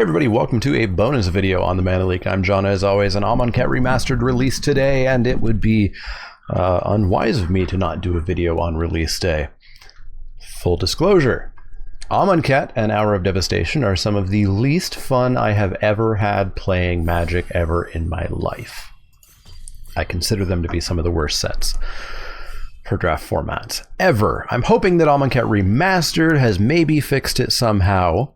Hey everybody, welcome to a bonus video on the Mana Leek. I'm John as always, an Amonkhet Remastered released today, and it would be unwise of me to not do a video on release day. Full disclosure, Amonkhet and Hour of Devastation are some of the least fun I have ever had playing Magic ever in my life. I consider them to be some of the worst sets for draft formats ever. I'm hoping that Amonkhet Remastered has maybe fixed it somehow,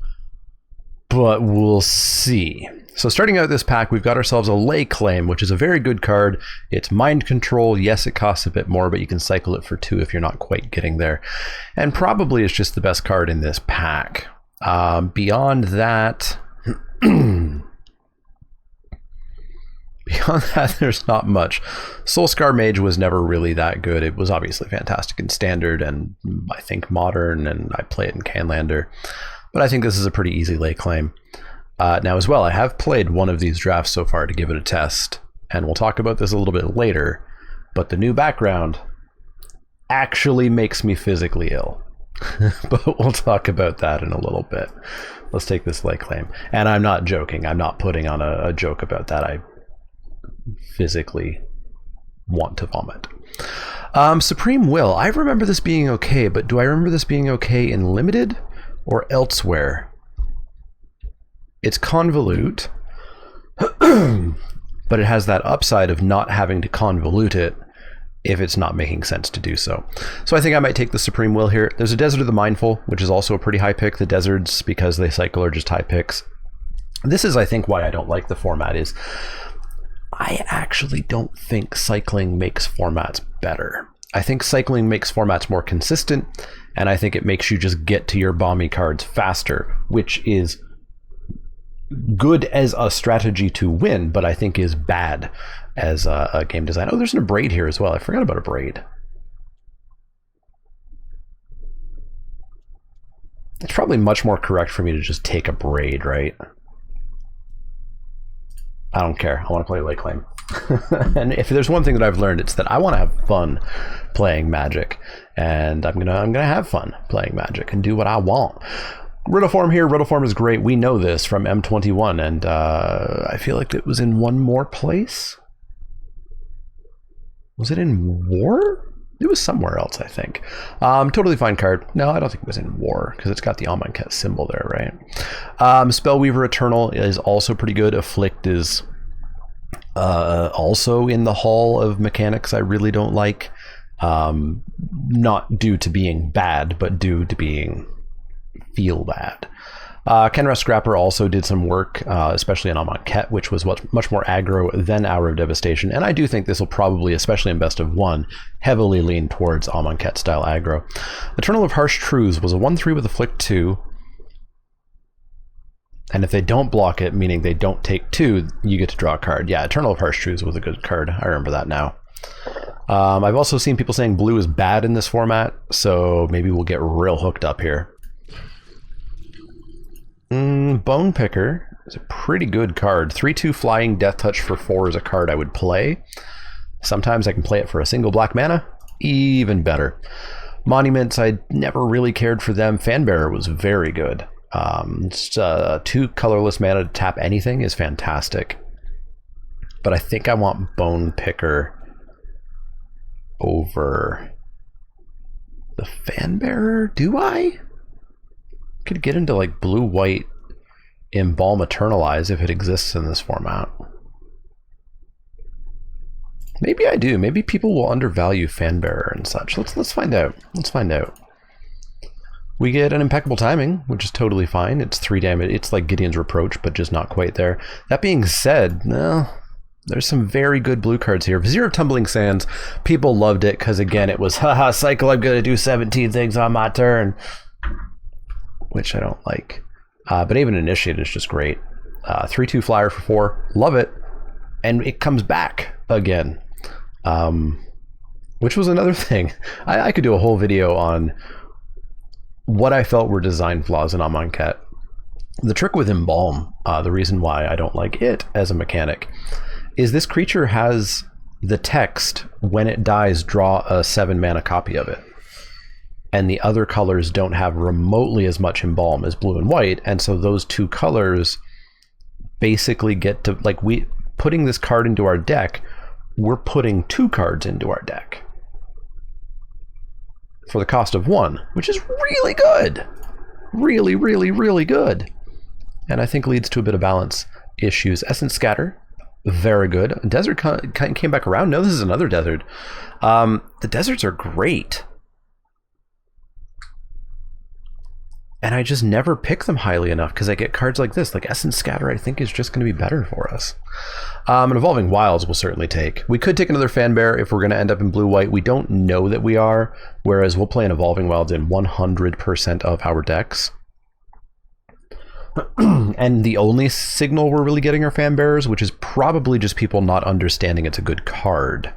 but we'll see. So starting out this pack, we've got ourselves a Lay Claim, which is a very good card. It's mind control. Yes, it costs a bit more, but you can cycle it for 2 if you're not quite getting there. And probably it's just the best card in this pack. Beyond that, there's not much. Soulscar Mage was never really that good. It was obviously fantastic in Standard and I think Modern, and I play it in Canlander. But I think this is a pretty easy Lay Claim. Now as well, I have played one of these drafts so far to give it a test, and we'll talk about this a little bit later, but the new background actually makes me physically ill. But we'll talk about that in a little bit. Let's take this Lay Claim. And I'm not joking. I'm not putting on a joke about that. I physically want to vomit. Supreme Will. I remember this being okay, but do I remember this being okay in Limited or elsewhere? It's convolute, but it has that upside of not having to convolute it if it's not making sense to do so. So I think I might take the Supreme Will here. There's a Desert of the Mindful, which is also a pretty high pick. The Deserts, because they cycle, are just high picks. This is, I think, why I don't like the format is I actually don't think cycling makes formats better. I think cycling makes formats more consistent, and I think it makes you just get to your bomby cards faster, which is good as a strategy to win, but I think is bad as a game design. Oh, there's an Abrade here as well. I forgot about Abrade. It's probably much more correct for me to just take Abrade, right? I don't care. I want to play Lay Claim. And if there's one thing that I've learned, it's that I want to have fun playing Magic, and I'm gonna have fun playing Magic and do what I want. Riddle Form here. Riddle Form is great. We know this from M21, and I feel like it was in one more place. Was it in War? It was somewhere else, I think. Totally fine card. No, I don't think it was in War, because it's got the Amonkhet symbol there, right? Spellweaver Eternal is also pretty good. Afflict is also in the hall of mechanics I really don't like. Not due to being bad, but due to being feel bad. Kenra Scrapper also did some work, especially in Amonkhet, which was much more aggro than Hour of Devastation, and I do think this will probably, especially in Best of 1, heavily lean towards Amonkhet style aggro. Eternal of Harsh Truths was a 1/3 with Afflict 2, and if they don't block it, meaning they don't take 2, you get to draw a card. Yeah, Eternal of Harsh Truths was a good card. I remember that now. I've also seen people saying blue is bad in this format, so maybe we'll get real hooked up here. Bone Picker is a pretty good card. 3/2 flying, Death Touch for 4 is a card I would play. Sometimes I can play it for a single black mana, even better. Monuments, I never really cared for them. Fanbearer was very good. 2 colorless mana to tap anything is fantastic. But I think I want Bone Picker over the Fanbearer. Do I? Could get into like blue-white Embalm Eternalize if it exists in this format. Maybe I do. Maybe people will undervalue Fanbearer and such. Let's find out. Let's find out. We get an Impeccable Timing, which is totally fine. It's 3 damage. It's like Gideon's Reproach, but just not quite there. That being said, no, there's some very good blue cards here. Vizier of Tumbling Sands, people loved it because, again, it was, haha, cycle, I'm going to do 17 things on my turn, which I don't like. But Aven Initiate is just great. 3/2 flyer for 4, love it. And it comes back again, which was another thing. I could do a whole video on what I felt were design flaws in Amonkhet. The trick with Embalm, the reason why I don't like it as a mechanic, is this creature has the text, when it dies, draw a 7 mana copy of it. and the other colors don't have remotely as much embalm as blue and white, and so those two colors basically get to, like, putting this card into our deck, we're putting 2 cards into our deck for the cost of 1, which is really good. Really, really, really good. And I think leads to a bit of balance issues. Essence Scatter, very good. Desert came back around. No, this is another desert. The deserts are great. And I just never pick them highly enough because I get cards like this. Like Essence Scatter, I think is just going to be better for us. And Evolving Wilds we'll certainly take. We could take another Fanbear if we're going to end up in blue-white. We don't know that we are, whereas we'll play an Evolving Wilds in 100% of our decks. And the only signal we're really getting are Fanbearers, which is probably just people not understanding it's a good card,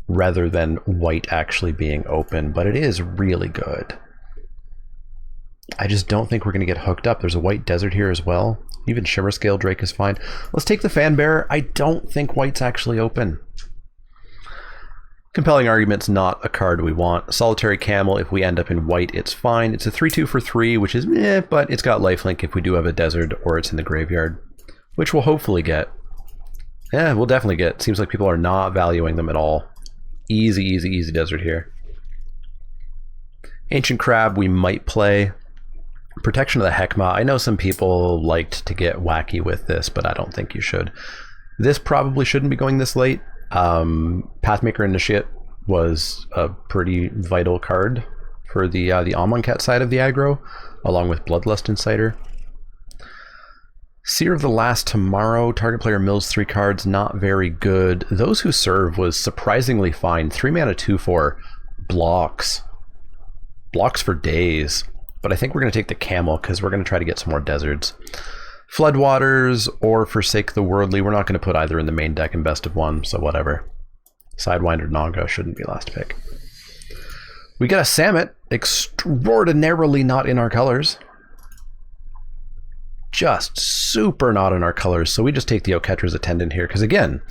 rather than white actually being open. But it is really good. I just don't think we're going to get hooked up. There's a white desert here as well. Even Shimmer Scale Drake is fine. Let's take the Fanbearer. I don't think white's actually open. Compelling Argument's not a card we want. Solitary Camel, if we end up in white, it's fine. It's a 3/2 for 3, which is meh, but it's got lifelink if we do have a desert or it's in the graveyard, which we'll hopefully get. Yeah, we'll definitely get. Seems like people are not valuing them at all. Easy, easy, easy desert here. Ancient Crab we might play. Protection of the Heckma. I know some people liked to get wacky with this, but I don't think you should. This probably shouldn't be going this late. Pathmaker Initiate was a pretty vital card for the Amonkhet side of the aggro, along with Bloodlust Insider. Seer of the Last Tomorrow. Target player mills 3 cards. Not very good. Those Who Serve was surprisingly fine. 3 mana 2/4 blocks. Blocks for days. But I think we're going to take the Camel because we're going to try to get some more deserts. Floodwaters or Forsake the Worldly. We're not going to put either in the main deck in best of 1, so whatever. Sidewinder Naga shouldn't be last pick. We got a Samet, extraordinarily not in our colors. Just super not in our colors, so we just take the Oketra's Attendant here, because again,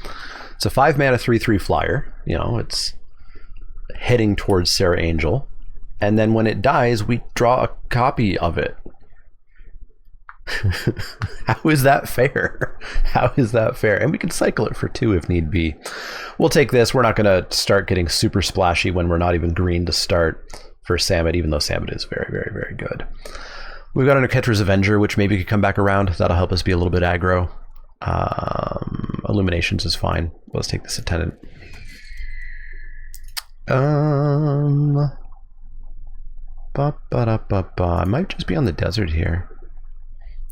it's a 5 mana 3/3 flyer. You know, it's heading towards Sarah Angel. And then when it dies, we draw a copy of it. How is that fair? How is that fair? And we can cycle it for 2 if need be. We'll take this. We're not going to start getting super splashy when we're not even green to start for Samet, even though Samet is very, very, very good. We've got an Oketra's Avenger, which maybe could come back around. That'll help us be a little bit aggro. Illuminations is fine. Let's take this Attendant. I might just be on the desert here.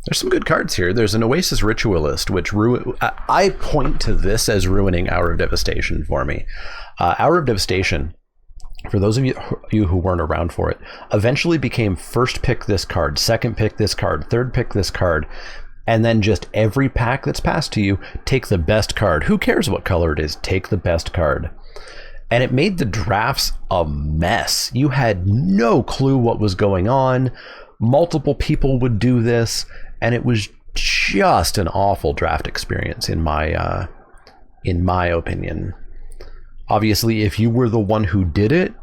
There's some good cards here. There's an Oasis Ritualist, which I point to this as ruining Hour of Devastation for me. Hour of Devastation, for those of you who weren't around for it, eventually became first pick this card, second pick this card, third pick this card, and then just every pack that's passed to you, take the best card. Who cares what color it is? Take the best card. And it made the drafts a mess. You had no clue what was going on. Multiple people would do this, and it was just an awful draft experience in my opinion. Obviously, if you were the one who did it,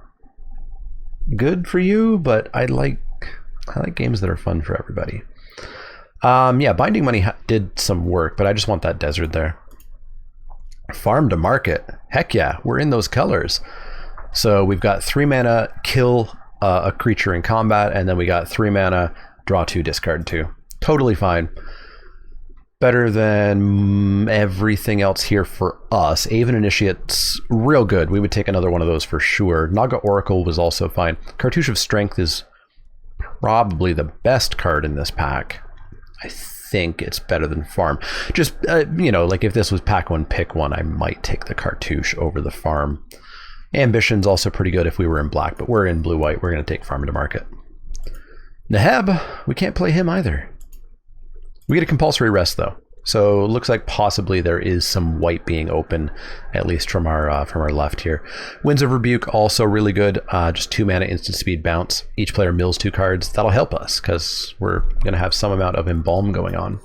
good for you, but I like games that are fun for everybody. Yeah, Binding Money did some work, but I just want that desert there. Farm to Market. Heck yeah, we're in those colors. So we've got 3 mana, kill a creature in combat, and then we got 3 mana, draw 2, discard 2. Totally fine. Better than everything else here for us. Aven Initiate's real good. We would take another one of those for sure. Naga Oracle was also fine. Cartouche of Strength is probably the best card in this pack. I think it's better than Farm. Just, you know, like if this was pack 1, pick 1, I might take the Cartouche over the Farm. Ambition's also pretty good if we were in black, but we're in blue-white. We're going to take Farm to Market. Neheb, we can't play him either. We get a compulsory rest though, so it looks like possibly there is some white being open, at least from our left here. Winds of Rebuke also really good. Just 2 mana, instant speed bounce. Each player mills 2 cards. That'll help us because we're going to have some amount of Embalm going on.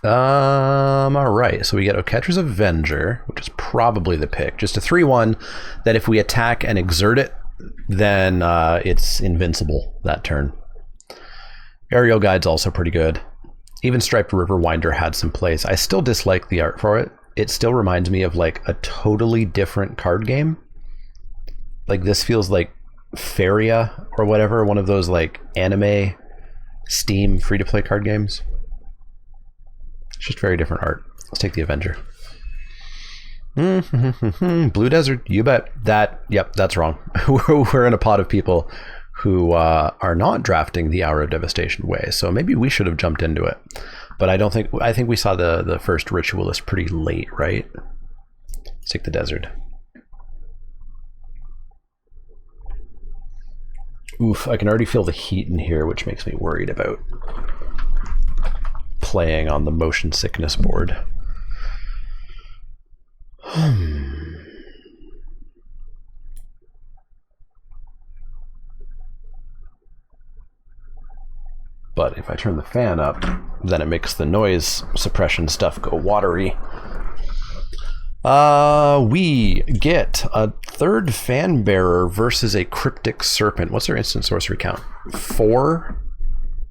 All right, so we get Oketra's Avenger, which is probably the pick. Just a 3/1 that if we attack and exert it, then it's invincible that turn. Aerial Guide's also pretty good. Even Striped Riverwinder had some plays. I still dislike the art for it. It still reminds me of like a totally different card game. Like this feels like Feria or whatever, one of those like anime Steam free-to-play card games. It's just very different art. Let's take the Avenger. Blue Desert, you bet. Yep, that's wrong. We're in a pot of people who are not drafting the Hour of Devastation way, so maybe we should have jumped into it. But I think we saw the first Ritualist pretty late, right? Let's take the Desert. Oof, I can already feel the heat in here, which makes me worried about playing on the motion sickness board. But if I turn the fan up, then it makes the noise suppression stuff go watery. We get a third Fan Bearer versus a Cryptic Serpent. What's their instant sorcery count? 4?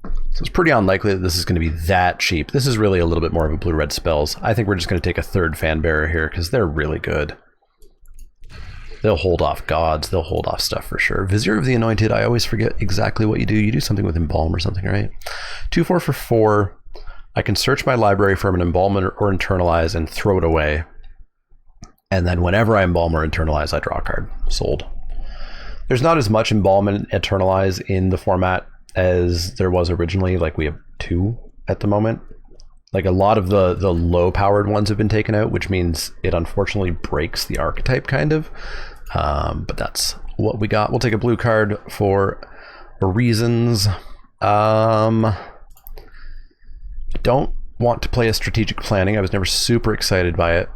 So it's pretty unlikely that this is going to be that cheap. This is really a little bit more of a blue-red spells. I think we're just going to take a third Fan Bearer here because they're really good. They'll hold off gods. They'll hold off stuff for sure. Vizier of the Anointed, I always forget exactly what you do. You do something with Embalm or something, right? 2/4 for 4. I can search my library for an Embalm or Internalize and throw it away. And then whenever I Embalm or Internalize, I draw a card. Sold. There's not as much Embalm and Internalize in the format as there was originally. Like we have 2 at the moment. Like a lot of the low-powered ones have been taken out, which means it unfortunately breaks the archetype kind of. But that's what we got. We'll take a blue card for reasons. I don't want to play a Strategic Planning. I was never super excited by it.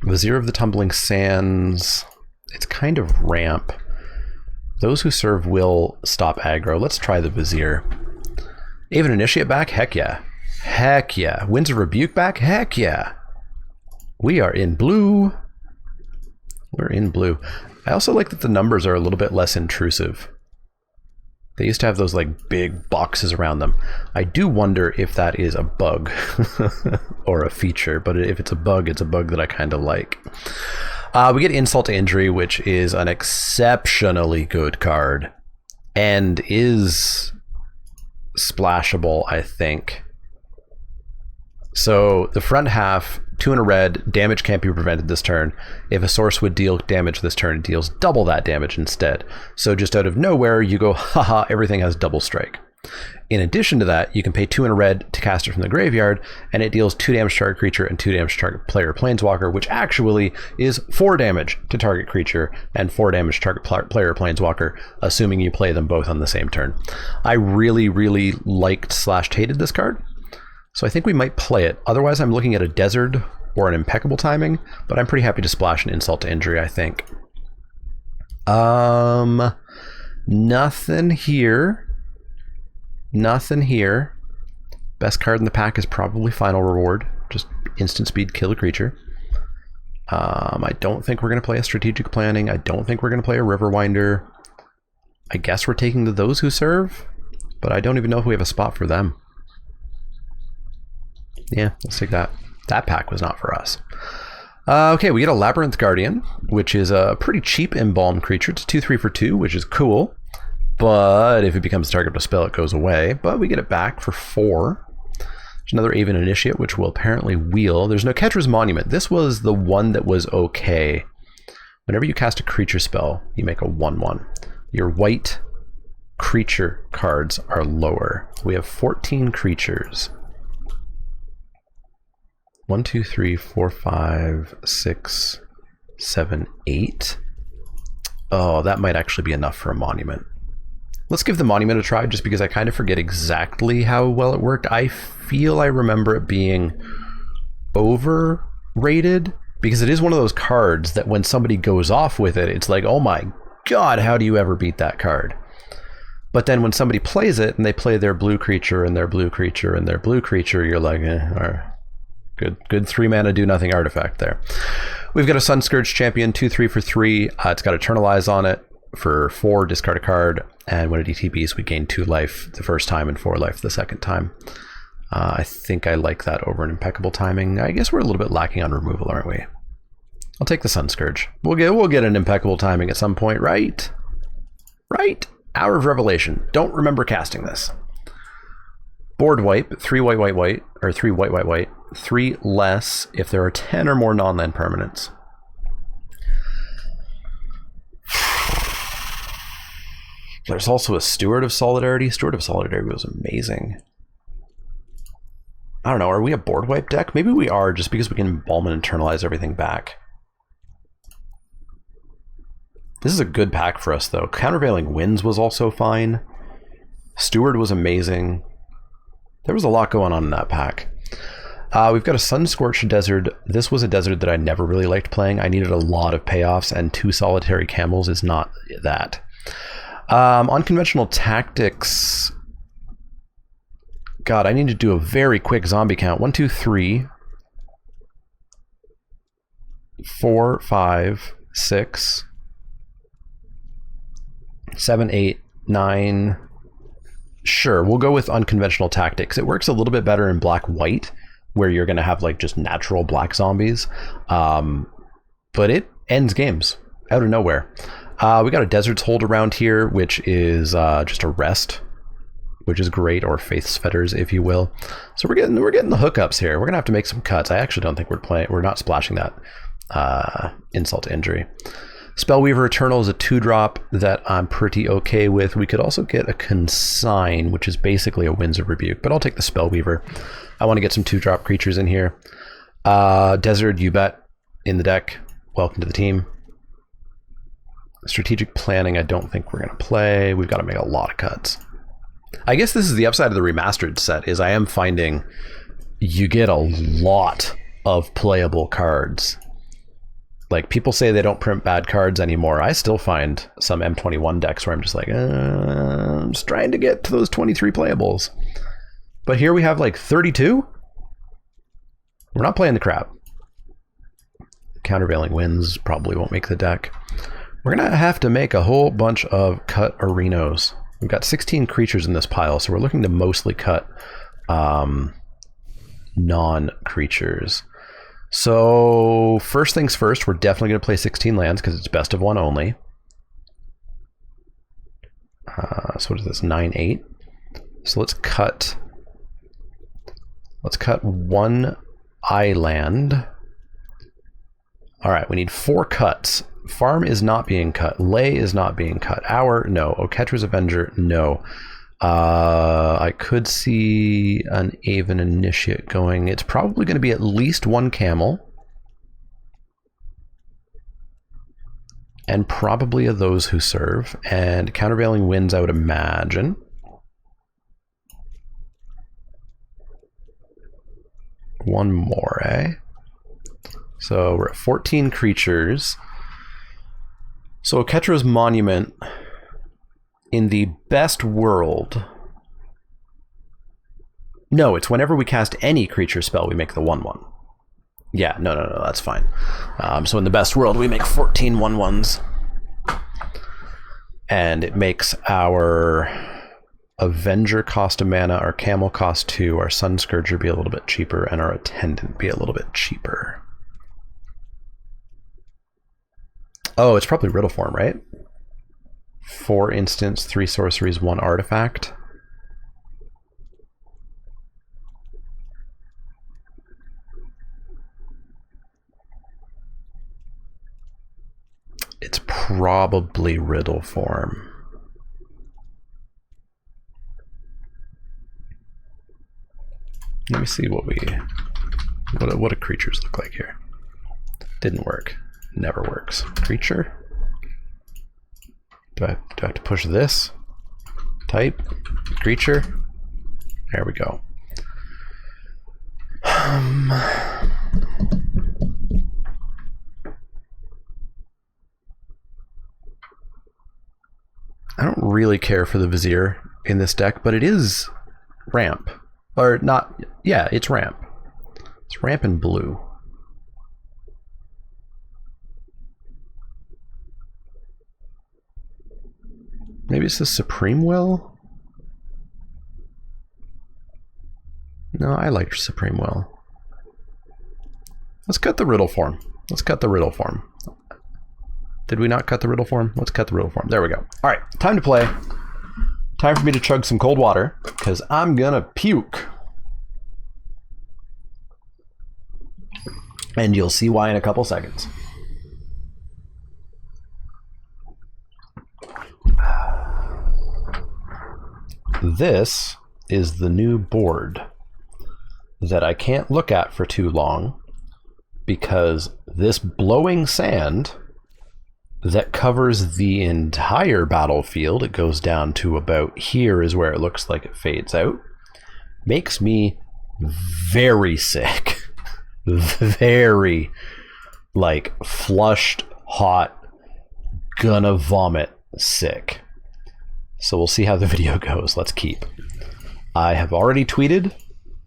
Vizier of the Tumbling Sands. It's kind of ramp. Those who serve will stop aggro. Let's try the Vizier. Even Initiate back? Heck yeah. Heck yeah. Winds of Rebuke back? Heck yeah. We are in blue. We're in blue. I also like that the numbers are a little bit less intrusive. They used to have those like big boxes around them. I do wonder if that is a bug or a feature, but if it's a bug that I kind of like. We get Insult to Injury, which is an exceptionally good card and is splashable, I think. So the front half, 2 and a red, damage can't be prevented this turn. If a source would deal damage this turn, it deals double that damage instead. So just out of nowhere, you go, haha, everything has double strike. In addition to that, you can pay 2 and a red to cast it from the graveyard, and it deals 2 damage to target creature and 2 damage to target player planeswalker, which actually is 4 damage to target creature and 4 damage to target player planeswalker, assuming you play them both on the same turn. I really, really liked/hated this card. So I think we might play it. Otherwise, I'm looking at a Desert or an Impeccable Timing, but I'm pretty happy to splash an Insult to Injury, I think. Nothing here. Nothing here. Best card in the pack is probably Final Reward. Just instant speed, kill a creature. I don't think we're going to play a Strategic Planning. I don't think we're going to play a Riverwinder. I guess we're taking Those Who Serve, but I don't even know if we have a spot for them. Yeah, let's take that. That pack was not for us. Okay, we get a Labyrinth Guardian, which is a pretty cheap Embalm creature. It's 2/3 for 2, which is cool. But if it becomes a target of a spell, it goes away. But we get it back for 4. There's another Aven Initiate, which will apparently wheel. There's no Catcher's Monument. This was the one that was okay. Whenever you cast a creature spell, you make a 1/1. Your white creature cards are lower. We have 14 creatures. 1, 2, 3, 4, 5, 6, 7, 8. Oh, that might actually be enough for a monument. Let's give the monument a try, just because I kind of forget exactly how well it worked. I feel I remember it being overrated, because it is one of those cards that when somebody goes off with it, it's like, oh my god, how do you ever beat that card? But then when somebody plays it and they play their blue creature and their blue creature and their blue creature, you're like, good 3-mana do nothing artifact there. We've got a Sunscourge Champion, 2/3 for 3. It's got Eternalize on it for 4, discard a card. And when it ETBs, we gain 2 life the first time and 4 life the second time. I think I like that over an impeccable timing. I guess we're a little bit lacking on removal, aren't we? I'll take the Sun Scourge. We'll get an impeccable timing at some point, right? Right? Hour of Revelation. Don't remember casting this. Board wipe, 3 white, white, white, or 3 white, white, white. 3 less if there are 10 or more non-land permanents. There's also a Steward of Solidarity. Steward of Solidarity was amazing. I don't know, are we a board wipe deck? Maybe we are, just because we can Embalm and internalize everything back. This is a good pack for us, though. Countervailing Winds was also fine. Steward was amazing. There was a lot going on in that pack. We've got a Sun-Scorched Desert. This was a desert that I never really liked playing. I needed a lot of payoffs, and 2 Solitary Camels is not that. Unconventional Tactics. God, I need to do a very quick zombie count. 1, 2, 3, 4, 5, 6, 7, 8, 9. Sure, we'll go with Unconventional Tactics. It works a little bit better in black-white, where you're going to have like just natural black zombies. But it ends games out of nowhere. We got a Desert's Hold around here, which is just a rest, which is great, or Faith's Fetters, if you will. So we're getting the hookups here. We're gonna have to make some cuts. I actually don't think we're not splashing that Insult to Injury. Spellweaver Eternal is a 2-drop that I'm pretty okay with. We could also get a Consign, which is basically a Winds of Rebuke, but I'll take the Spellweaver. I want to get some 2-drop creatures in here. Desert, you bet, in the deck. Welcome to the team. Strategic Planning, I don't think we're going to play. We've got to make a lot of cuts. I guess this is the upside of the remastered set, is I am finding you get a lot of playable cards. Like, people say they don't print bad cards anymore. I still find some M21 decks where I'm just like, I'm just trying to get to those 23 playables. But here we have like 32? We're not playing the crap. Countervailing Winds probably won't make the deck. We're going to have to make a whole bunch of cut arenos. We've got 16 creatures in this pile, so we're looking to mostly cut non-creatures. So first things first, we're definitely going to play 16 lands because it's best of one only. So what is this, 9, 8? So let's cut 1 island. All right, we need 4 cuts. Farm is not being cut. Lay is not being cut. Hour, no. Oketra's Avenger, no. I could see an Aven Initiate going. It's probably going to be at least 1 camel. And probably of those who serve. And Countervailing Winds, I would imagine. One more, eh? So we're at 14 creatures. So Oketra's Monument, in the best world... No, it's whenever we cast any creature spell, we make the 1/1. Yeah, no, that's fine. So in the best world, we make 14 1/1s. And it makes our Avenger cost a mana, our Camel cost 2, our Sun Scourger be a little bit cheaper, and our Attendant be a little bit cheaper. Oh, it's probably Riddle Form, right? 4 instants, 3 sorceries, 1 artifact. It's probably Riddle Form. Let me see what do creatures look like here. Didn't work. Never works. Creature? Do I have to push this? Type? Creature? There we go. I don't really care for the Vizier in this deck, but it is ramp. Or not, yeah, it's ramp. It's ramp in blue. Maybe it's the Supreme Will? No, I like Supreme Will. Let's cut the riddle form. Let's cut the riddle form. Did we not cut the riddle form? Let's cut the riddle form. There we go. All right, time to play. Time for me to chug some cold water, because I'm gonna puke. And you'll see why in a couple seconds. This is the new board that I can't look at for too long, because this blowing sand that covers the entire battlefield, it goes down to about here is where it looks like it fades out, makes me very sick. Very, like, flushed, hot, gonna vomit sick. So we'll see how the video goes. Let's keep. I have already tweeted.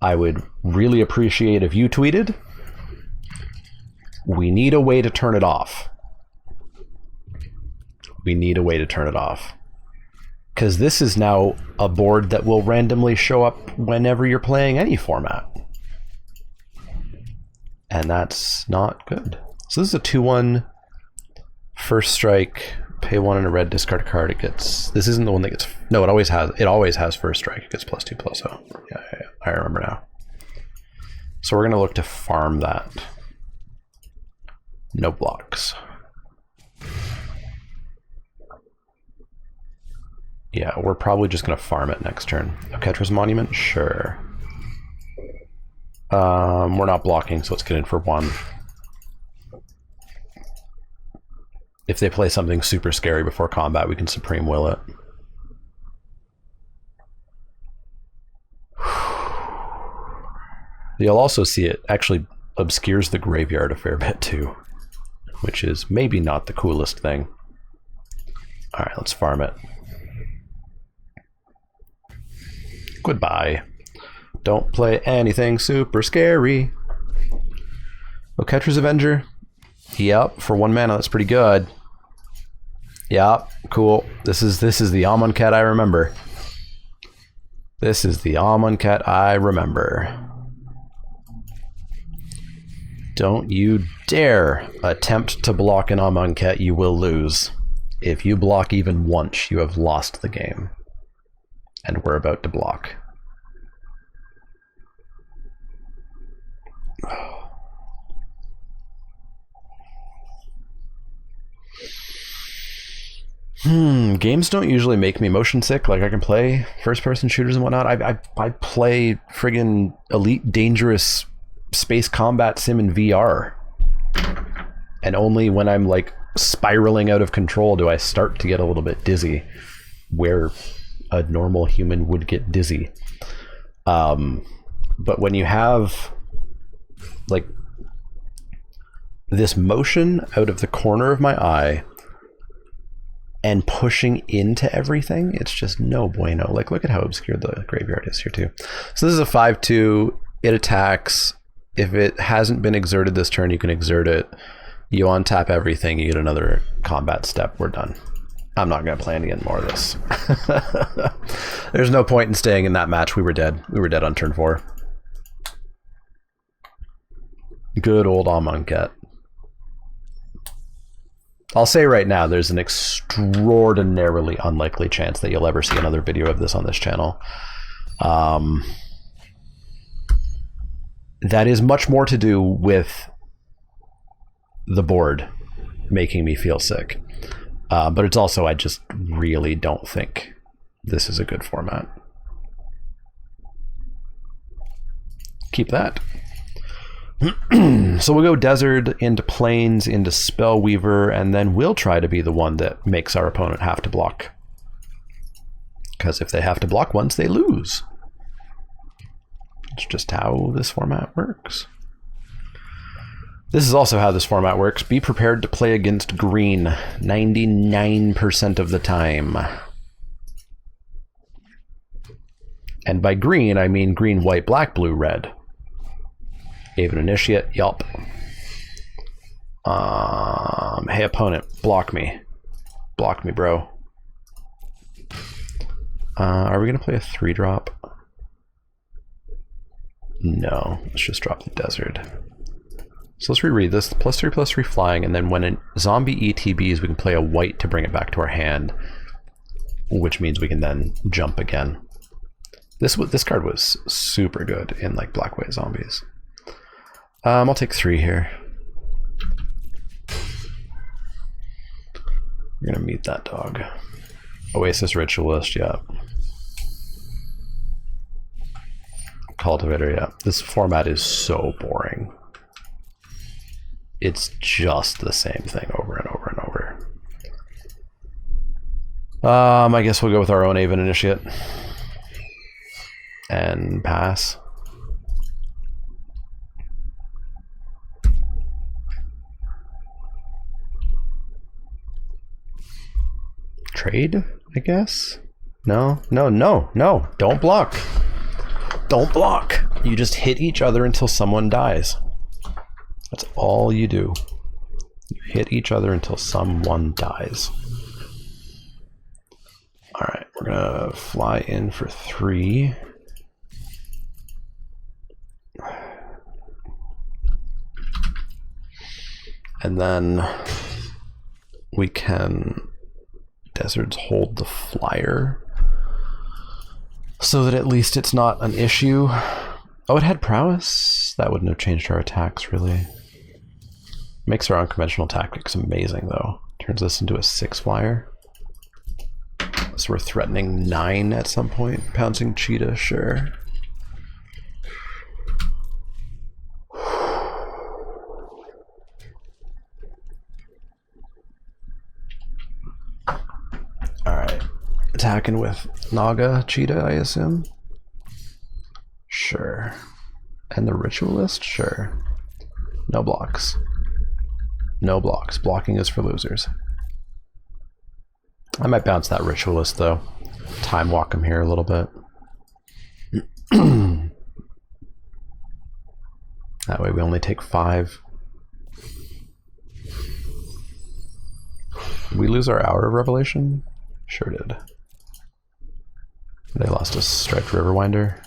I would really appreciate if you tweeted. We need a way to turn it off. We need a way to turn it off. Because this is now a board that will randomly show up whenever you're playing any format. And that's not good. So this is a 2-1 first strike, pay 1 and a red, discard a card. It gets, this isn't the one that gets, no, it always has first strike. It gets +2/+0. Yeah, I remember now. So we're gonna look to farm that. No blocks. Yeah, we're probably just gonna farm it next turn. Amonkhet Monument, sure. We're not blocking, so let's get in for 1. If they play something super scary before combat, we can Supreme Will it. You'll also see it actually obscures the graveyard a fair bit too, which is maybe not the coolest thing. All right, let's farm it. Goodbye. Don't play anything super scary. Amonkhet Avenger. Yep, for 1 mana, that's pretty good. Yep, cool. This is the Amonkhet I remember. This is the Amonkhet I remember. Don't you dare attempt to block an Amonkhet, you will lose. If you block even once, you have lost the game. And we're about to block. Games don't usually make me motion sick. Like, I can play first-person shooters and whatnot. I play friggin' Elite Dangerous Space Combat Sim in VR. And only when I'm, like, spiraling out of control do I start to get a little bit dizzy, where a normal human would get dizzy. But when you have, like, this motion out of the corner of my eye and pushing into everything, it's just no bueno. Like, look at how obscure the graveyard is here too. So this is a 5/2. It attacks. If it hasn't been exerted this turn, you can exert it. You untap everything, you get another combat step, we're done. I'm not going to play any more of this. There's no point in staying in that match. We were dead. We were dead on turn 4. Good old Amonkhet. I'll say right now, there's an extraordinarily unlikely chance that you'll ever see another video of this on this channel. That is much more to do with the board making me feel sick. But it's also, I just really don't think this is a good format. Keep that. So we'll go Desert into Plains into Spellweaver, and then we'll try to be the one that makes our opponent have to block. Because if they have to block once, they lose. It's just how this format works. This is also how this format works. Be prepared to play against green 99% of the time. And by green, I mean green, white, black, blue, red. Haven Initiate, yup. Hey opponent, block me. Block me, bro. Are we going to play a 3-drop? No, let's just drop the desert. So let's reread this. +3/+3 flying, and then when a zombie ETBs, we can play a white to bring it back to our hand, which means we can then jump again. This card was super good in like black-white zombies. I'll take 3 here. We're gonna meet that dog. Oasis Ritualist, yeah. Cultivator, yeah. This format is so boring. It's just the same thing over and over and over. I guess we'll go with our own Aven Initiate. And pass. Trade, I guess? No, no, no, no. Don't block. Don't block. You just hit each other until someone dies. That's all you do. You hit each other until someone dies. Alright, we're gonna fly in for 3. And then we can deserts hold the flyer so that at least it's not an issue. Oh, it had prowess? That wouldn't have changed our attacks, really. Makes our unconventional tactics amazing, though. Turns this into a 6 flyer. So we're threatening 9 at some point. Pouncing cheetah, sure. Alright. Attacking with Naga cheetah, I assume? Sure. And the ritualist? Sure. No blocks. No blocks. Blocking is for losers. I might bounce that ritualist though. Time walk him here a little bit. That way we only take 5. Did we lose our Hour of Revelation? Sure did. They lost a Striped Riverwinder.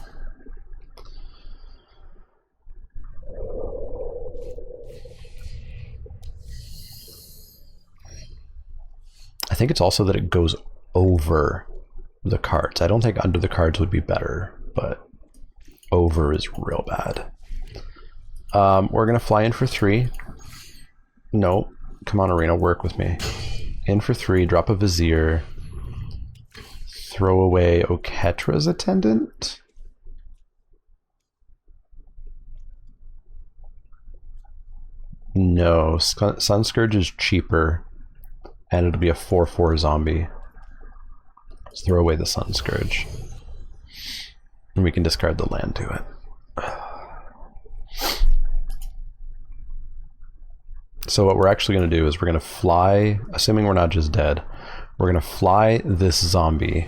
I think it's also that it goes over the cards. I don't think under the cards would be better, but over is real bad. We're gonna fly in for 3. Nope. Come on, Arena, work with me. In for 3, drop a Vizier. Throw away Oketra's Attendant. No, Sun Scourge is cheaper. And it'll be a 4/4 zombie. Let's throw away the Sun Scourge. And we can discard the land to it. So what we're actually going to do is we're going to fly, assuming we're not just dead, we're going to fly this zombie.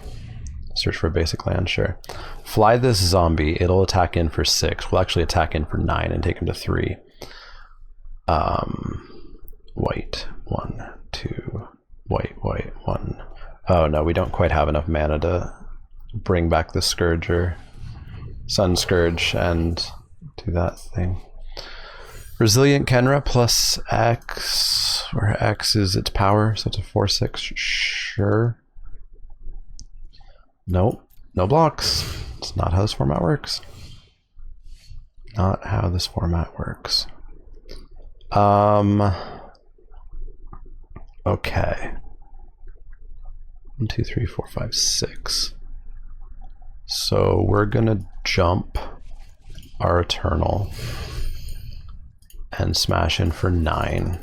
Search for a basic land, sure. Fly this zombie, it'll attack in for 6. We'll actually attack in for 9 and take him to 3. White, 1, 2, white, 1. Oh no, we don't quite have enough mana to bring back the Scourger, Sun Scourge, and do that thing. Resilient Kenra plus X, where X is its power, so it's a 4/6, sure. Nope, no blocks. It's not how this format works. Not how this format works. Okay. 1, 2, 3, 4, 5, 6. So we're gonna jump our Eternal and smash in for 9.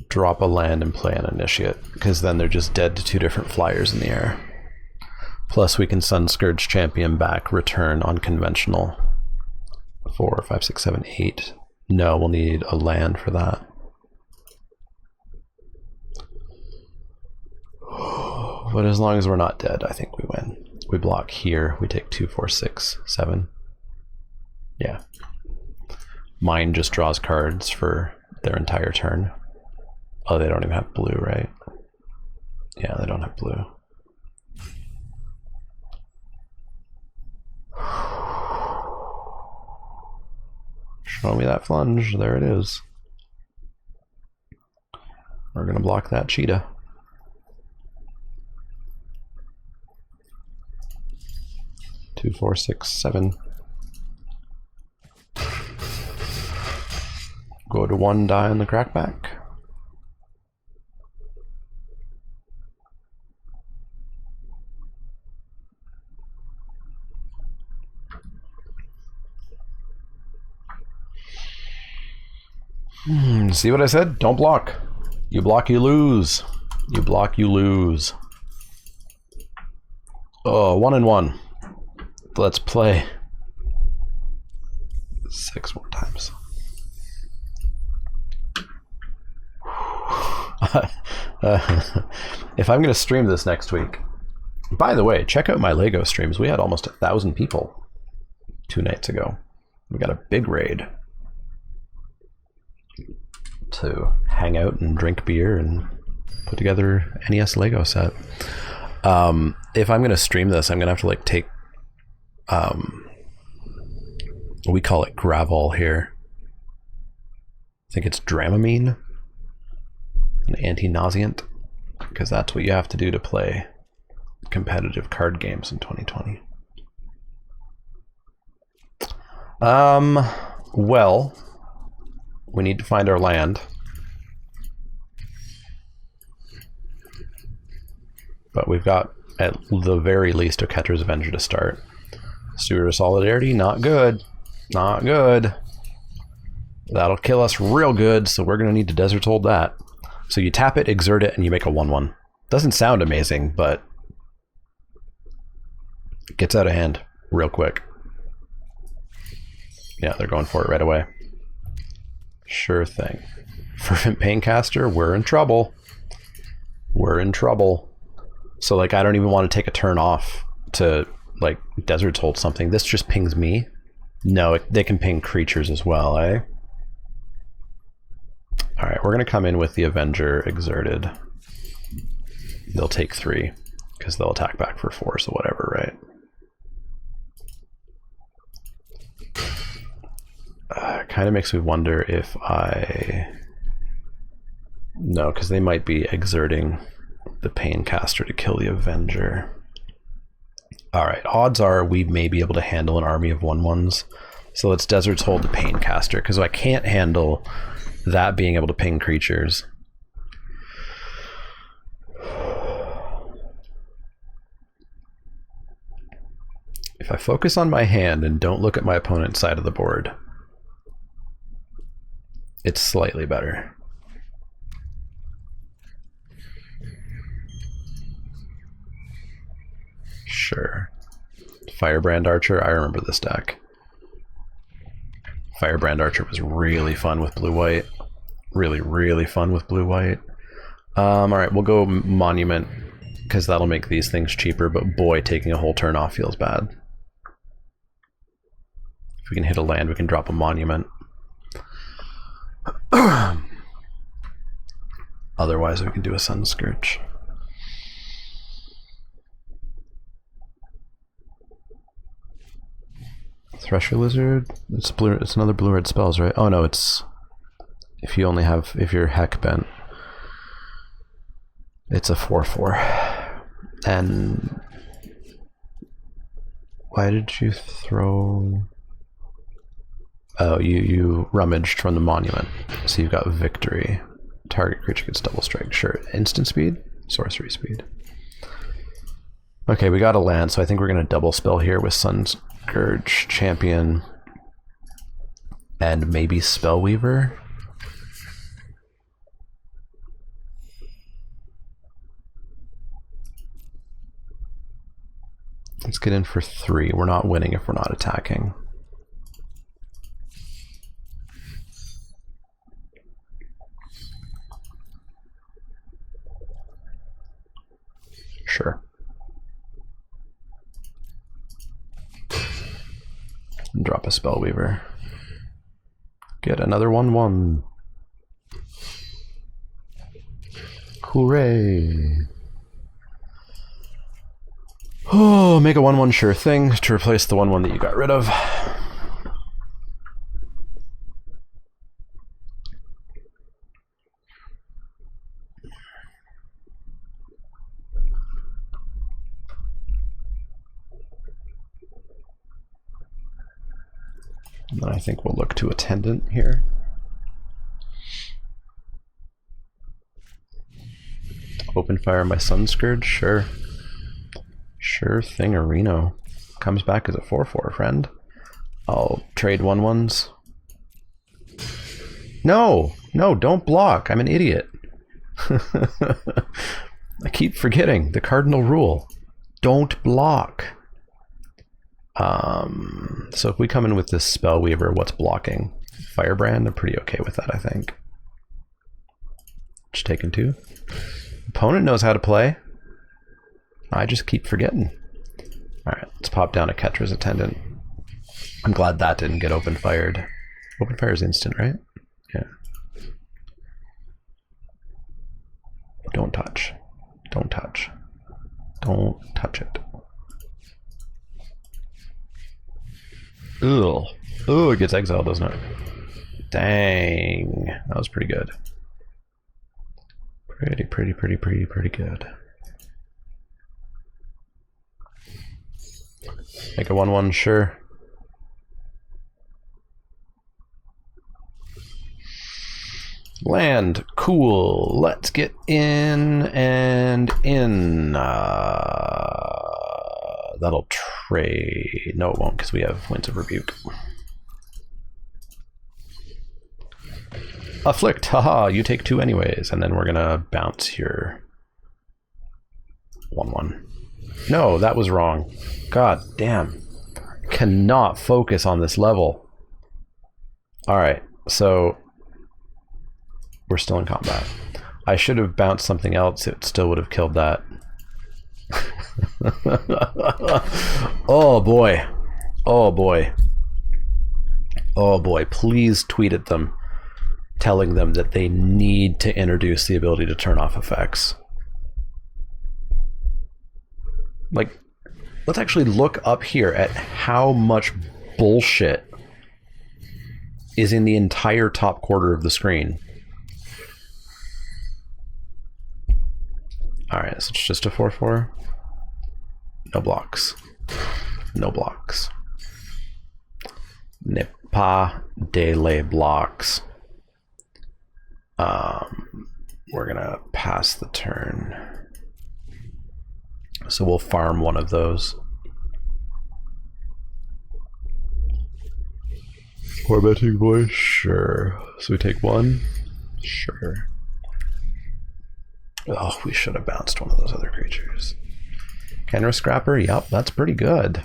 Drop a land and play an Initiate, because then they're just dead to 2 different flyers in the air. Plus we can Sun Scourge Champion back, return unconventional. 4, 5, 6, 7, 8. No, we'll need a land for that. But as long as we're not dead, I think we win. We block here, we take 2, 4, 6, 7. Yeah. Mine just draws cards for their entire turn. Oh, they don't even have blue, right? Yeah, they don't have blue. Show me that flunge. There it is. We're going to block that cheetah. Two, 4, 6, 7. Go to 1 die on the crackback. See what I said? Don't block. You block, you lose. You block, you lose. Oh, 1 and 1. Let's play 6 more times. If I'm going to stream this next week, by the way, check out my Lego streams. We had almost 1,000 people 2 nights ago. We got a big raid to hang out and drink beer and put together NES Lego set. If I'm going to stream this, I'm going to have to like take, we call it Gravol here. I think it's Dramamine, an anti-nauseant, because that's what you have to do to play competitive card games in 2020. Well, we need to find our land. But we've got, at the very least, a Ketter's Avenger to start. Steward of Solidarity, not good. Not good. That'll kill us real good, so we're going to need to Desert Hold that. So you tap it, exert it, and you make a 1/1. Doesn't sound amazing, but it gets out of hand real quick. Yeah, they're going for it right away. Sure thing. Fervent Paincaster, we're in trouble. We're in trouble. So, like, I don't even want to take a turn off to, like, Desert Hold something. This just pings me. No, they can ping creatures as well, eh? Alright, we're going to come in with the Avenger exerted. They'll take 3, because they'll attack back for 4, so whatever, right? Kind of makes me wonder if I... No, because they might be exerting the Paincaster to kill the Avenger. Alright, odds are we may be able to handle an army of 1/1s. So let's Desert Hold the Paincaster, because I can't handle that being able to ping creatures. If I focus on my hand and don't look at my opponent's side of the board, it's slightly better. Sure. Firebrand Archer, I remember this deck. Firebrand Archer was really fun with blue-white. Really, really fun with blue-white. Alright, we'll go Monument, because that'll make these things cheaper, but boy, taking a whole turn off feels bad. If we can hit a land, we can drop a Monument. Otherwise, we can do a Sunscourge. Thresher Lizard? It's blue. It's another blue-red spells, right? Oh no, it's if you only have, if you're heck bent. It's a 4/4. And why did you throw? Oh, you rummaged from the Monument, so you've got Victory. Target creature gets double strike. Sure. Instant speed, sorcery speed. Okay, we got a land, so I think we're gonna double spell here with Sunscourge, Champion, and maybe Spellweaver. Let's get in for 3. We're not winning if we're not attacking. Sure. Drop a Spellweaver. Get another 1/1. Hooray! Oh, make a 1/1 sure thing to replace the 1/1 that you got rid of. And then I think we'll look to Attendant here. Open fire my Sunscourge, sure. Sure thing, Reno. Comes back as a 4/4, friend. I'll trade 1/1s. No! No, don't block. I'm an idiot. I keep forgetting the cardinal rule. Don't block. So if we come in with this Spellweaver, what's blocking? Firebrand? I'm pretty okay with that, I think. Just taking 2. Opponent knows how to play. I just keep forgetting. Alright, let's pop down a Ketra's Attendant. I'm glad that didn't get open fired. Open fire is instant, right? Yeah. Don't touch. Don't touch. Don't touch it. Ugh. Ooh, it gets exiled, doesn't it? Dang. That was pretty good. Pretty good. Make a 1/1, sure. Land, cool. Let's get in and in. That'll trade. No, it won't, because we have Winds of Rebuke. Afflict, haha, you take 2 anyways, and then we're gonna bounce your 1/1. No, that was wrong. God damn. Cannot focus on this level. Alright, so we're still in combat. I should have bounced something else, it still would have killed that. Oh boy. Oh boy. Oh boy, please tweet at them telling them that they need to introduce the ability to turn off effects. Like, let's actually look up here at how much bullshit is in the entire top quarter of the screen. Alright, so it's just a 4/4. No blocks. No blocks. Ne pas de les blocks. We're gonna pass the turn. So we'll farm one of those. Tormenting Voice, sure. So we take 1? Sure. Oh, we should have bounced one of those other creatures. Kenra Scrapper, yep, that's pretty good.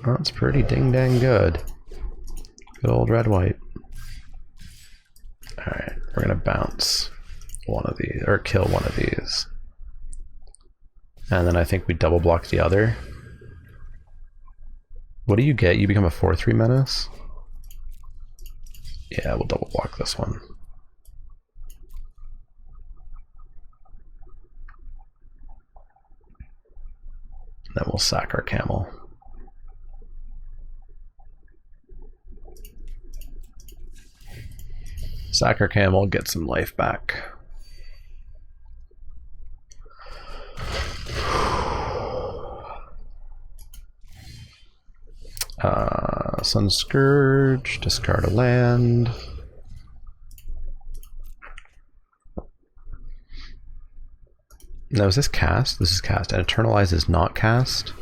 That's pretty ding-dang good. Good old red-white. Alright, we're gonna bounce one of these, or kill one of these. And then I think we double block the other. What do you get? You become a 4/3 menace? Yeah, we'll double block this one. Then we'll sack our camel. Sack our camel, get some life back. Sunscourge, discard a land. Now, is this cast? This is cast. And Eternalize is not cast?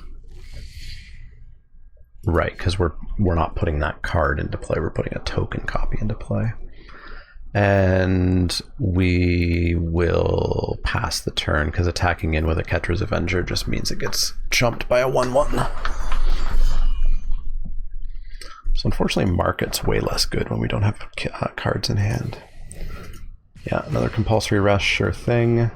Right, because we're not putting that card into play. We're putting a token copy into play. And we will pass the turn, because attacking in with a Ketra's Avenger just means it gets chumped by a 1/1. So unfortunately, Market's way less good when we don't have cards in hand. Yeah, another compulsory rush, sure thing.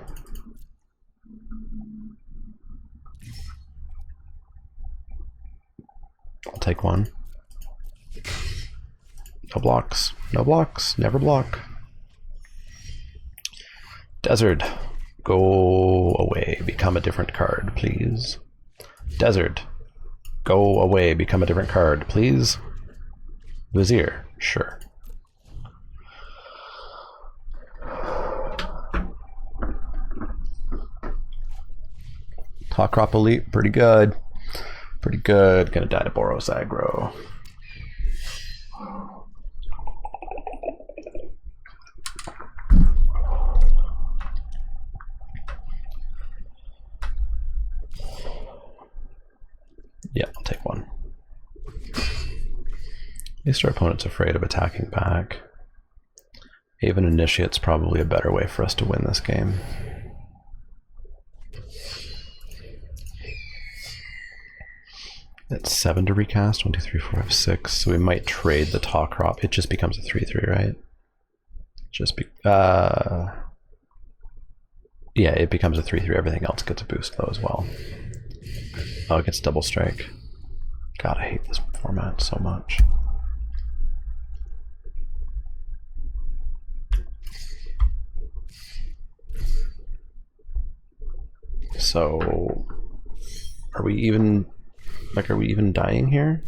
I'll take 1. No blocks. No blocks. Never block. Desert. Go away. Become a different card, please. Desert. Go away. Become a different card, please. Vizier. Sure. Top Crop Elite. Pretty good. Pretty good. Gonna die to Boros aggro. At least our opponent's afraid of attacking back. Even Initiate's probably a better way for us to win this game. It's 7 to recast. 1, 2, 3, 4, 5, 6. So we might trade the top crop. It just becomes a 3/3, right? Yeah, it becomes a 3/3. Everything else gets a boost though as well. Oh, it gets double strike. God, I hate this format so much. So, are we even dying here?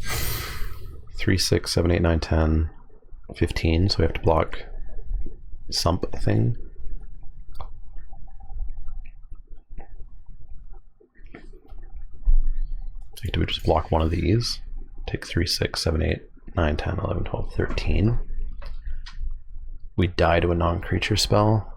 3, 6, 7, 8, 9, 10, 15. So we have to block something. So do we just block one of these? Take 3, 6, 7, 8, 9, 10, 11, 12, 13. We die to a non-creature spell.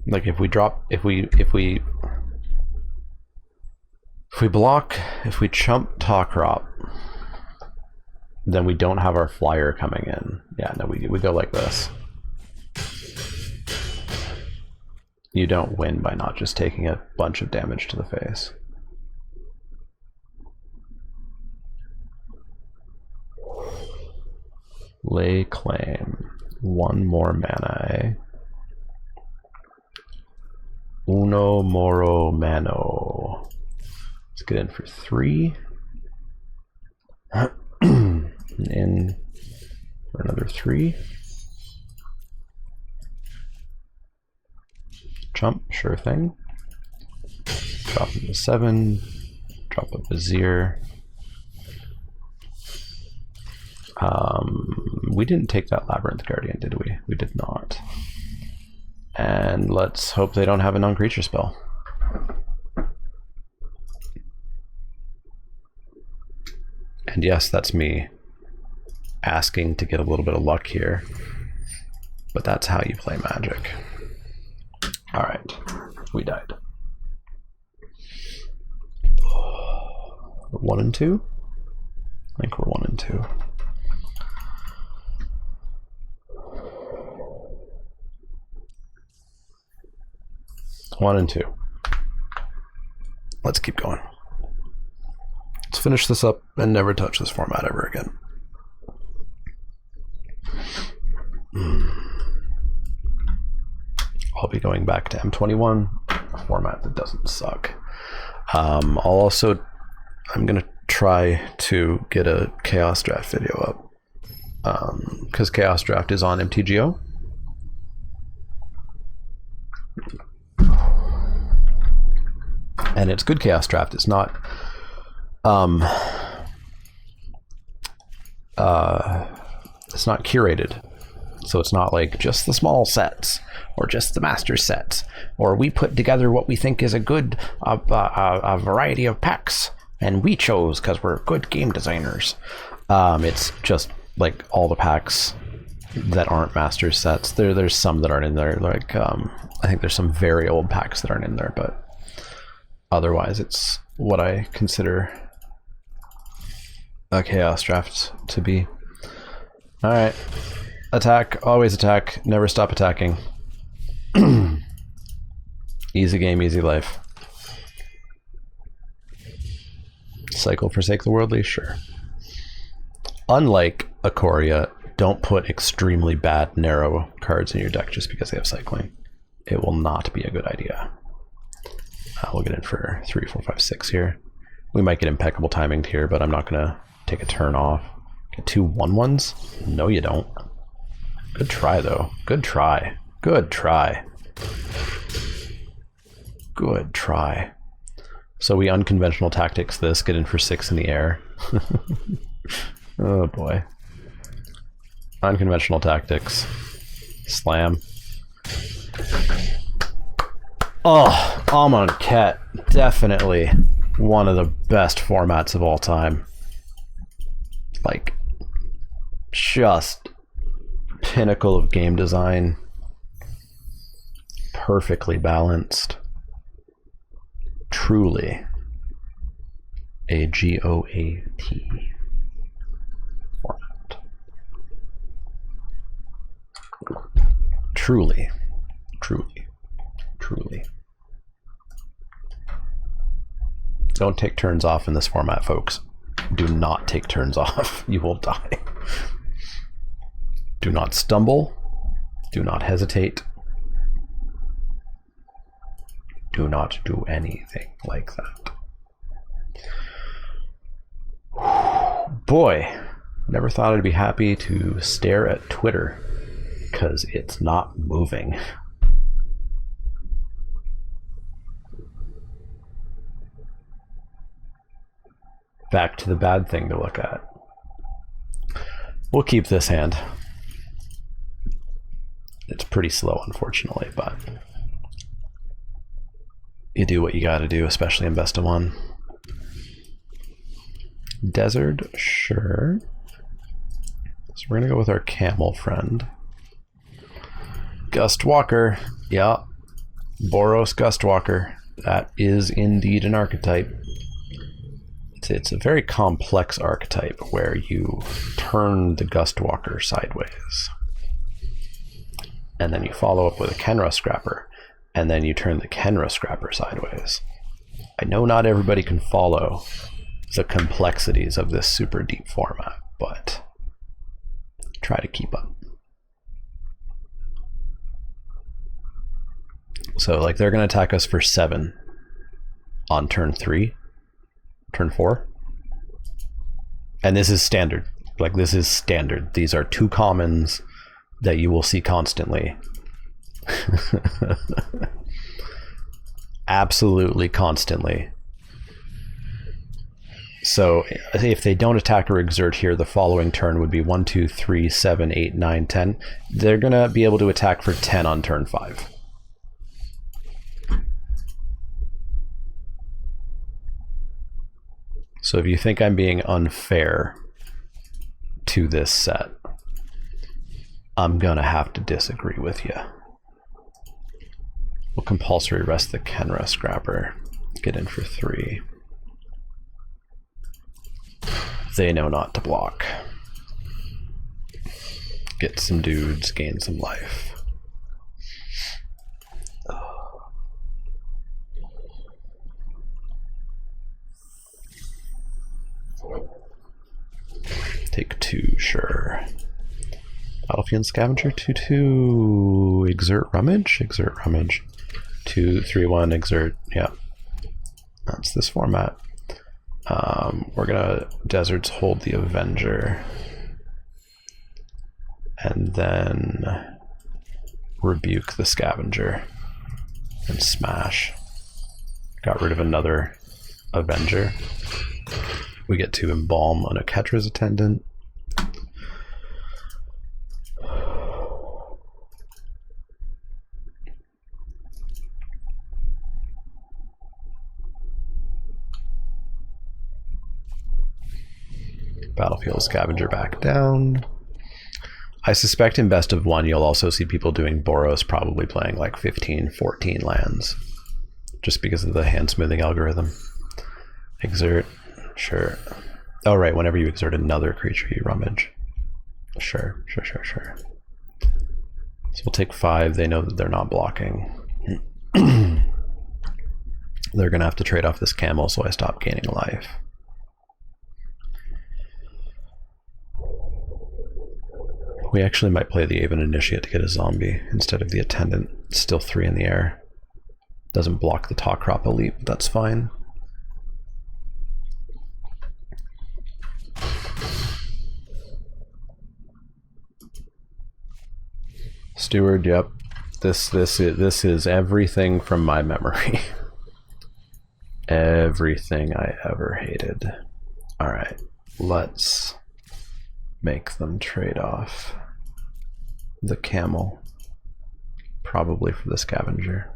Like if we chump top crop, then we don't have our flyer coming in. Yeah, no, we go like this. You don't win by not just taking a bunch of damage to the face. Lay claim. 1 more mana, eh? Uno moro mano. Let's get in for 3. In for another 3. Chump, sure thing. Drop into 7. Drop a Vizier. We didn't take that Labyrinth Guardian, did we? We did not. And let's hope they don't have a non-creature spell. And yes, that's me asking to get a little bit of luck here. But that's how you play Magic. Alright, we died. 1 and 2? I think we're 1 and 2. One and 2. Let's keep going. Let's finish this up and never touch this format ever again. I'll be going back to M21, a format that doesn't suck. I'm going to try to get a Chaos Draft video up, because Chaos Draft is on MTGO. And it's good Chaos Draft. It's not curated. So it's not like just the small sets or just the master sets, or we put together what we think is a good a variety of packs and we chose because we're good game designers. It's just like all the packs that aren't master sets. There's some that aren't in there. Like I think there's some very old packs that aren't in there, but otherwise it's what I consider a Chaos Draft to be. All right. Attack, always attack, never stop attacking. Easy game, easy life. Cycle forsake the worldly, sure. Unlike Ikoria, don't put extremely bad narrow cards in your deck just because they have cycling. It will not be a good idea. We'll get in for 3, 4, 5, 6 here. We might get impeccable timing here, but I'm not gonna take a turn off. Get 2 1/1s? No, you don't. Good try, though. Good try. Good try. Good try. So we unconventional tactics this, get in for 6 in the air. Oh boy. Unconventional tactics. Slam. Oh, Amonkhet. Definitely one of the best formats of all time. Like, just pinnacle of game design. Perfectly balanced. Truly a GOAT format. Truly. Don't take turns off in this format, folks. Do not take turns off. You will die. Do not stumble. Do not hesitate. Do not do anything like that. Boy, never thought I'd be happy to stare at Twitter, because it's not moving. Back to the bad thing to look at. We'll keep this hand. It's pretty slow, unfortunately, but you do what you gotta do, especially in best of one. Desert, sure. So we're gonna go with our camel friend. Gustwalker, yeah. Boros Gustwalker. That is indeed an archetype. It's a very complex archetype where you turn the Gustwalker sideways. And then you follow up with a Kenra Scrapper. And then you turn the Kenra Scrapper sideways. I know not everybody can follow the complexities of this super deep format, but try to keep up. So like they're going to attack us for 7 on turn 3, turn 4. And this is standard. Like this is standard. These are 2 commons that you will see constantly. Absolutely constantly. So if they don't attack or exert here, the following turn would be 1, 2, 3, 7, 8, 9, 10. They're going to be able to attack for 10 on turn 5. So if you think I'm being unfair to this set, I'm going to have to disagree with you. We'll compulsory rest the Kenra Scrapper. Get in for 3. They know not to block. Get some dudes, gain some life. Take 2, sure. Battlefield Scavenger 2/2. Exert Rummage? Exert Rummage. 2, 3, 1, exert. Yeah. That's this format. We're gonna Deserts hold the Avenger. And then rebuke the Scavenger. And smash. Got rid of another Avenger. We get to embalm on a Ketra's Attendant. Battlefield Scavenger back down. I suspect in best of one you'll also see people doing Boros probably playing like 15, 14 lands. Just because of the hand smoothing algorithm. Exert. Sure. Oh, right. Whenever you exert another creature, you rummage. Sure. So we'll take 5. They know that they're not blocking. They're going to have to trade off this camel, so I stop gaining life. We actually might play the Aven Initiate to get a zombie instead of the Attendant. It's still 3 in the air. Doesn't block the Top Crop Elite, but that's fine. Steward, yep. This is everything from my memory. Everything I ever hated. All right, let's make them trade off the camel, probably for the Scavenger.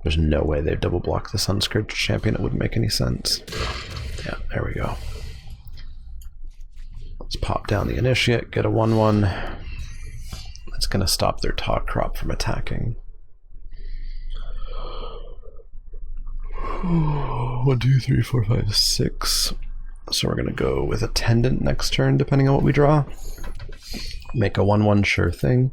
There's no way they'd double block the Sunscourge champion. It wouldn't make any sense. Yeah, there we go. Let's pop down the Initiate, get a 1/1. That's going to stop their top crop from attacking. 1, 2, 3, 4, 5, 6. So we're going to go with Attendant next turn, depending on what we draw. Make a 1/1 sure thing.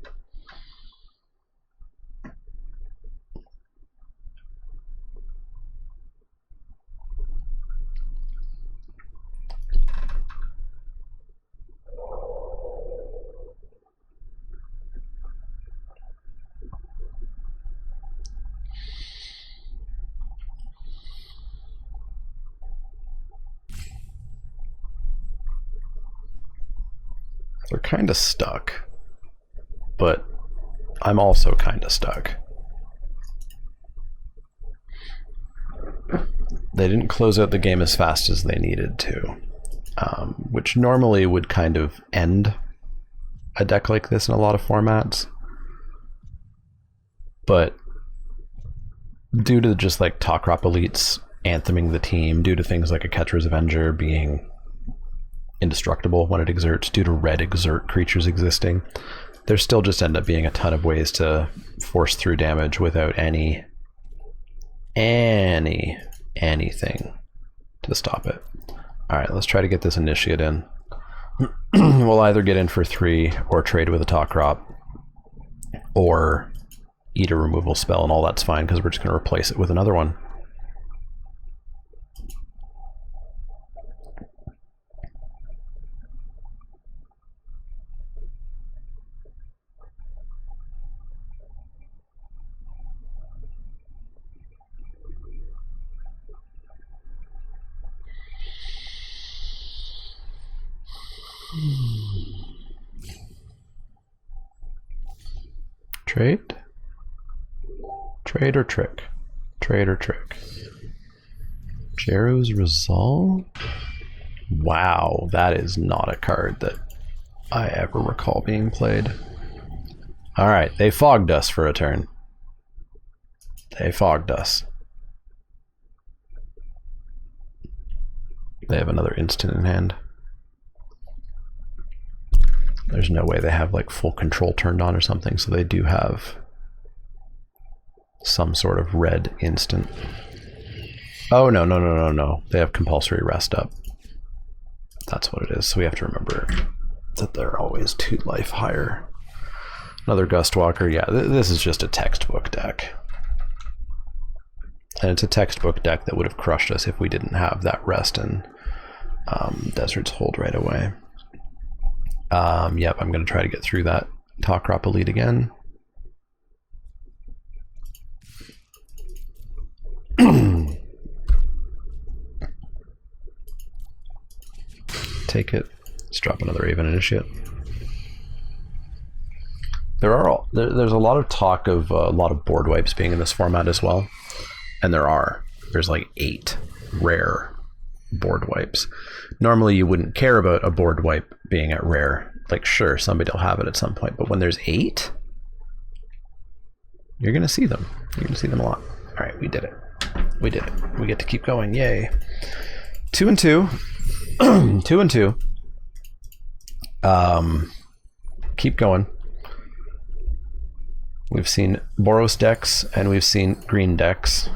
They're kind of stuck, but I'm also kind of stuck. They didn't close out the game as fast as they needed to, which normally would kind of end a deck like this in a lot of formats. But due to just like top crop elites antheming the team, due to things like a Catcher's Avenger being indestructible when it exerts, due to red exert creatures existing, there still just end up being a ton of ways to force through damage without anything to stop it. Alright, let's try to get this Initiate in. We'll either get in for 3 or trade with a top crop or eat a removal spell, and all that's fine because we're just going to replace it with another one. Trade? Trade or trick? Trade or trick? Jarrow's Resolve? Wow, that is not a card that I ever recall being played. Alright, they fogged us for a turn. They fogged us. They have another instant in hand. There's no way they have like full control turned on or something, so they do have some sort of red instant. Oh, no. They have compulsory rest up. That's what it is. So we have to remember that they're always 2 life higher. Another Gustwalker. Yeah, this is just a textbook deck. And it's a textbook deck that would have crushed us if we didn't have that rest and Desert's Hold right away. Yep, I'm going to try to get through that top crop elite again. Take it. Let's drop another Raven Initiate. There's a lot of talk of a lot of board wipes being in this format as well, and there's like 8 rare board wipes. Normally you wouldn't care about a board wipe being at rare. Like, sure, somebody will have it at some point, but when there's 8, you're gonna see them. You're gonna see them a lot. All right, we did it. We did it. We get to keep going. Yay. 2 and 2. 2 and 2. Keep going. We've seen Boros decks and we've seen green decks.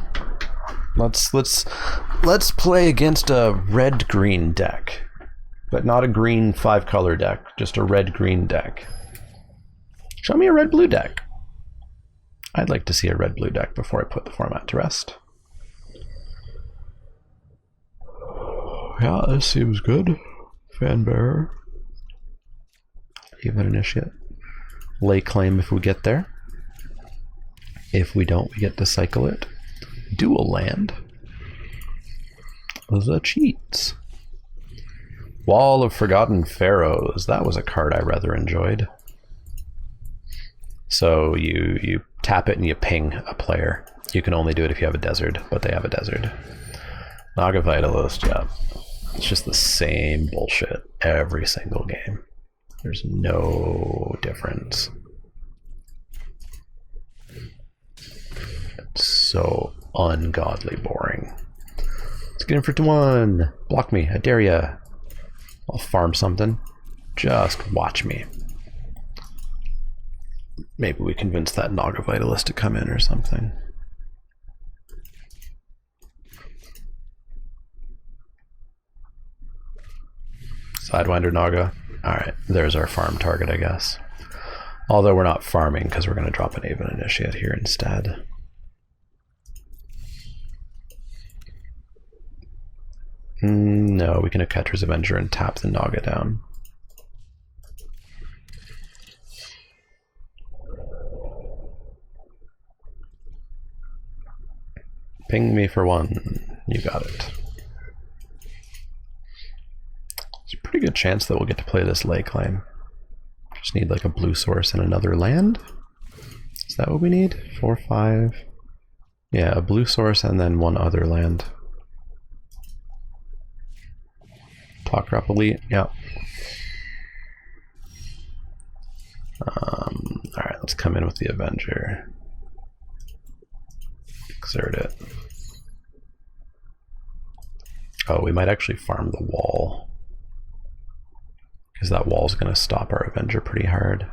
Let's play against a red-green deck, but not a green 5-color deck, just a red-green deck. Show me a red-blue deck. I'd like to see a red-blue deck before I put the format to rest. Yeah, this seems good. Fanbearer. Even Initiate. Lay claim if we get there. If we don't, we get to cycle it. Dual land. The cheats. Wall of Forgotten Pharaohs. That was a card I rather enjoyed. So you tap it and you ping a player. You can only do it if you have a desert, but they have a desert. Naga Vitalist, yeah. It's just the same bullshit every single game. There's no difference. Let's so ungodly boring. Let's get in for 1. Block me, I dare ya. I'll farm something. Just watch me. Maybe we convince that Naga Vitalist to come in or something. Sidewinder Naga. Alright, there's our farm target, I guess. Although we're not farming because we're going to drop an Aven Initiate here instead. No, we can Aketra's Avenger and tap the Naga down. Ping me for 1. You got it. There's a pretty good chance that we'll get to play this Lake Lane. Just need like a blue source and another land. Is that what we need? 4, 5. Yeah, a blue source and then 1 other land. Talk Drop Elite, yeah. Alright, let's come in with the Avenger. Exert it. Oh, we might actually farm the wall. Because that wall's going to stop our Avenger pretty hard.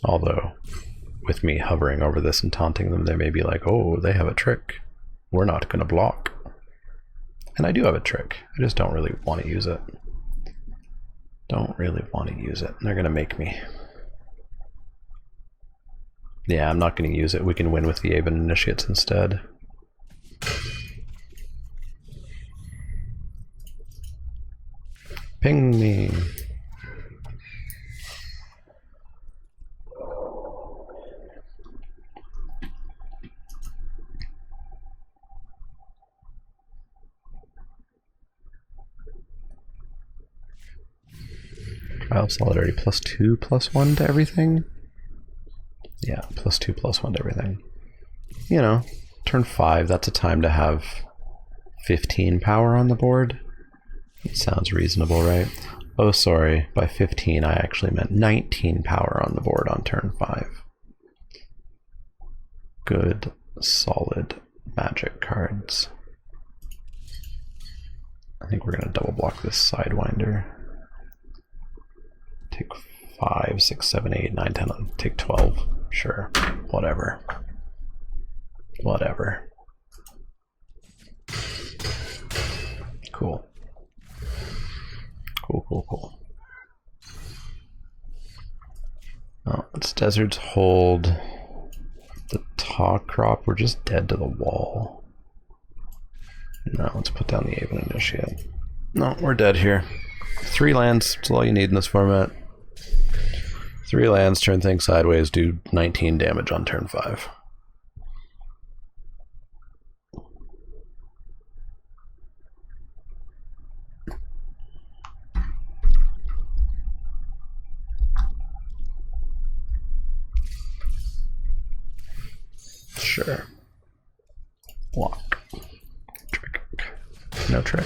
Although, with me hovering over this and taunting them, they may be like, oh, they have a trick. We're not going to block. And I do have a trick. I just don't really want to use it. Don't really want to use it. They're going to make me. Yeah, I'm not going to use it. We can win with the Aven Initiates instead. Ping me. Trial Solidarity +2, +1 to everything? Yeah, +2, +1 to everything. You know, turn 5, that's a time to have 15 power on the board. It sounds reasonable, right? Oh, sorry, by 15 I actually meant 19 power on the board on turn 5. Good, solid magic cards. I think we're going to double block this Sidewinder. Take 5, 6, 7, 8, 9, 10, take 12. Sure, whatever. Whatever. Cool. Cool. Oh, it's Desert's Hold. The Talk Crop, we're just dead to the wall. No, let's put down the Aven Initiate. No, we're dead here. 3 lands, that's all you need in this format. 3 lands, turn things sideways, do 19 damage on turn 5. Sure. Block. Trick. No trick.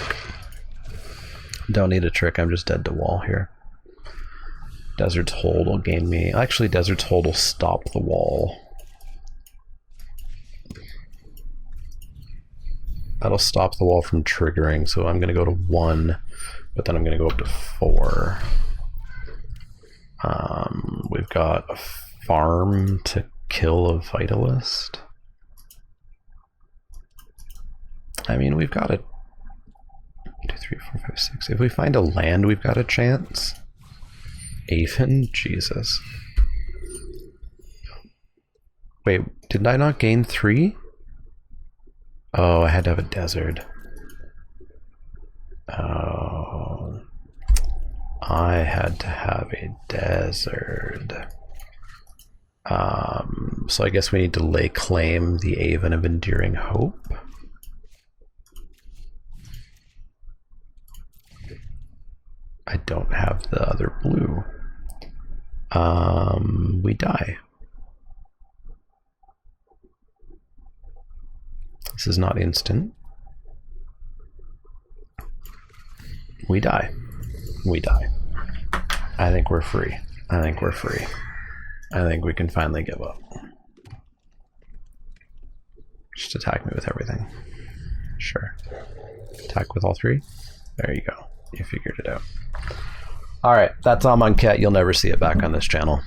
Don't need a trick, I'm just dead to wall here. Desert's Hold will gain me. Actually, Desert's Hold will stop the wall. That'll stop the wall from triggering, so I'm going to go to 1, but then I'm going to go up to 4. We've got a farm to kill a Vitalist. I mean, we've got a 2, 3, 4, 5, 6. If we find a land, we've got a chance. Aven? Jesus. Wait, did I not gain 3? Oh, I had to have a desert. Oh. I had to have a desert. So I guess we need to lay claim the Aven of Enduring Hope. I don't have the other blue. We die. This is not instant. We die. We die. I think we're free. I think we're free. I think we can finally give up. Just attack me with everything. Sure. Attack with all three? There you go. You figured it out. Alright, that's Amonkhet. You'll never see it back on this channel.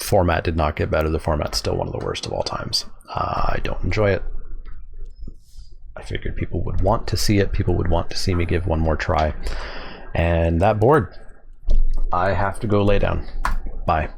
Format did not get better. The format's still one of the worst of all times. I don't enjoy it. I figured people would want to see it. People would want to see me give one more try. And that board, I have to go lay down. Bye.